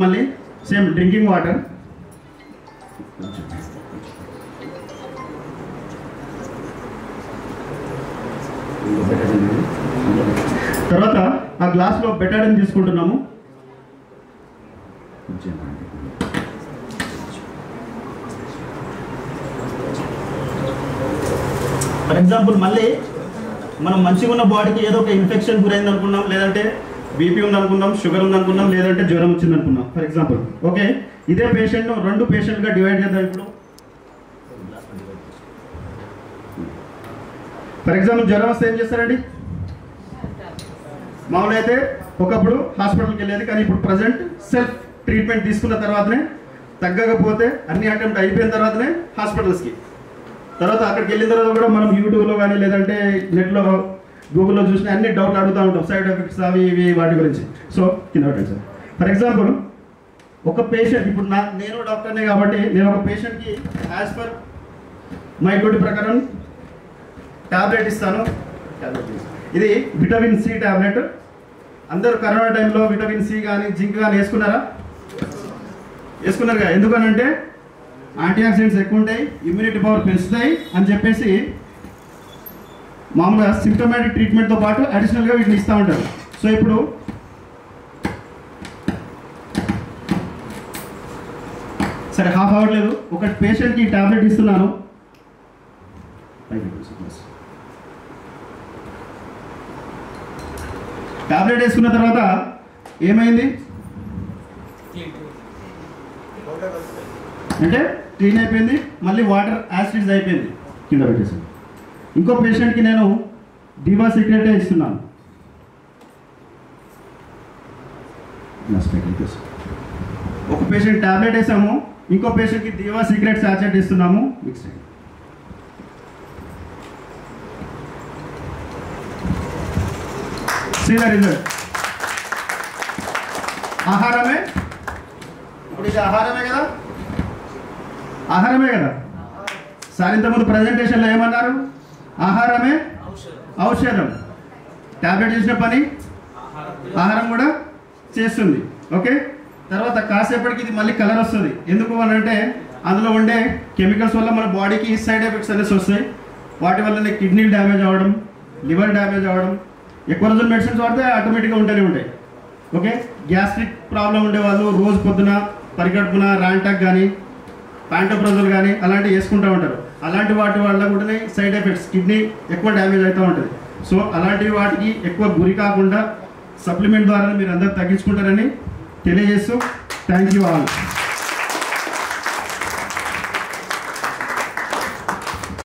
మళ్ళీ same drinking water తర్వాత ఆ గ్లాస్లో బెటాడిన్ తీసుకుంటున్నాము. ఫర్ ఎగ్జాంపుల్ మళ్ళీ మనం మంచిగా ఉన్న బాడీకి ఏదో ఒక ఇన్ఫెక్షన్ గురైంది అనుకున్నాం, లేదంటే బీపీ ఉందనుకున్నాం, షుగర్ ఉందనుకున్నాం, లేదంటే జ్వరం వచ్చింది అనుకున్నాం ఫర్ ఎగ్జాంపుల్. ఓకే, ఇదే పేషెంట్ను 2 పేషెంట్గా డివైడ్ చేద్దాం. ఇప్పుడు ఫర్ ఎగ్జాంపుల్ జ్వరం వస్తే ఏం చేస్తారండి? మామూలుగా అయితే ఒకప్పుడు హాస్పిటల్కి వెళ్ళేది, కానీ ఇప్పుడు ప్రజెంట్ సెల్ఫ్ ట్రీట్మెంట్ తీసుకున్న తర్వాతనే, తగ్గకపోతే అన్ని అటెంప్ట్ అయిపోయిన తర్వాతనే హాస్పిటల్స్కి. తర్వాత అక్కడికి వెళ్ళిన తర్వాత కూడా మనం యూట్యూబ్లో కానీ లేదంటే నెట్లో గూగుల్లో చూసిన అన్ని డౌట్లు అడుగుతూ ఉంటాం, సైడ్ ఎఫెక్ట్స్ అవి ఇవి వాటి గురించి. సో కింద పెట్టండి సార్. ఫర్ ఎగ్జాంపుల్ ఒక పేషెంట్, ఇప్పుడు నేను డాక్టర్నే కాబట్టి నేను ఒక పేషెంట్కి యాజ్ పర్ మై డ్యూటీ ప్రకారం ట్యాబ్లెట్ ఇస్తాను. ఇది విటమిన్ సి ట్యాబ్లెట్. అందరూ కరోనా టైంలో విటమిన్ సి కానీ జింక్ కానీ వేసుకున్నారా? వేసుకున్నారుగా. ఎందుకనంటే యాంటీ ఆక్సిడెంట్స్ ఎక్కువ ఉంటాయి, ఇమ్యూనిటీ పవర్ పెంచుతాయి అని చెప్పేసి మామూలుగా సిమ్టమాటిక్ ట్రీట్మెంట్తో పాటు అడిషనల్గా వీటిని ఇస్తూ ఉంటారు. సో ఇప్పుడు సరే హాఫ్ అవ్వట్లేదు, ఒక పేషెంట్కి టాబ్లెట్ ఇస్తున్నాను. టాబ్లెట్ వేసుకున్న తర్వాత ఏమైంది అంటే క్లీన్ అయిపోయింది, మళ్ళీ వాటర్ యాసిడ్స్ అయిపోయింది, కింద పెట్టేసి. ఇంకో పేషెంట్కి నేను డివా సీక్రెటే ఇస్తున్నాను. ఒక పేషెంట్ టాబ్లెట్ వేసాము, ఇంకో పేషెంట్కి డివా సీక్రెట్ సాచెట్ ఇస్తున్నాము. Mix see the result. ఆహారమే, ఇప్పుడు ఇది ఆహారమే కదా, ఆహారమే కదా సార్. ఇంతకుముందు ప్రజెంటేషన్లో ఏమన్నారు? ఆహారమే ఔషధం. ట్యాబ్లెట్ చేసిన పని ఆహారం కూడా చేస్తుంది. ఓకే, తర్వాత కాసేపటికి ఇది మళ్ళీ కలర్ వస్తుంది. ఎందుకు అని అంటే అందులో ఉండే కెమికల్స్ వల్ల మన బాడీకి సైడ్ ఎఫెక్ట్స్ అనేసి వస్తాయి. వాటి వల్లనే కిడ్నీలు డ్యామేజ్ అవ్వడం, లివర్ డ్యామేజ్ అవ్వడం. ఎక్కువ రోజులు మెడిసిన్స్ వాడితే ఆటోమేటిక్గా ఉంటూనే ఉంటాయి. ఓకే, గ్యాస్ట్రిక్ ప్రాబ్లం ఉండేవాళ్ళు రోజు పొద్దున పరిగడుపున ర్యాంటాక్ కానీ ప్యాంటోప్రజోల్ కానీ అలాంటివి వేసుకుంటూ ఉంటారు. అలాంటి వాటి వల్ల కూడా సైడ్ ఎఫెక్ట్స్, కిడ్నీ ఎక్కువ డ్యామేజ్ అవుతూ ఉంటుంది. సో అలాంటి వాటికి ఎక్కువ గురి కాకుండా సప్లిమెంట్ ద్వారా మీరు అందరూ తగ్గించుకుంటారని తెలియజేస్తూ థ్యాంక్ యూ ఆల్.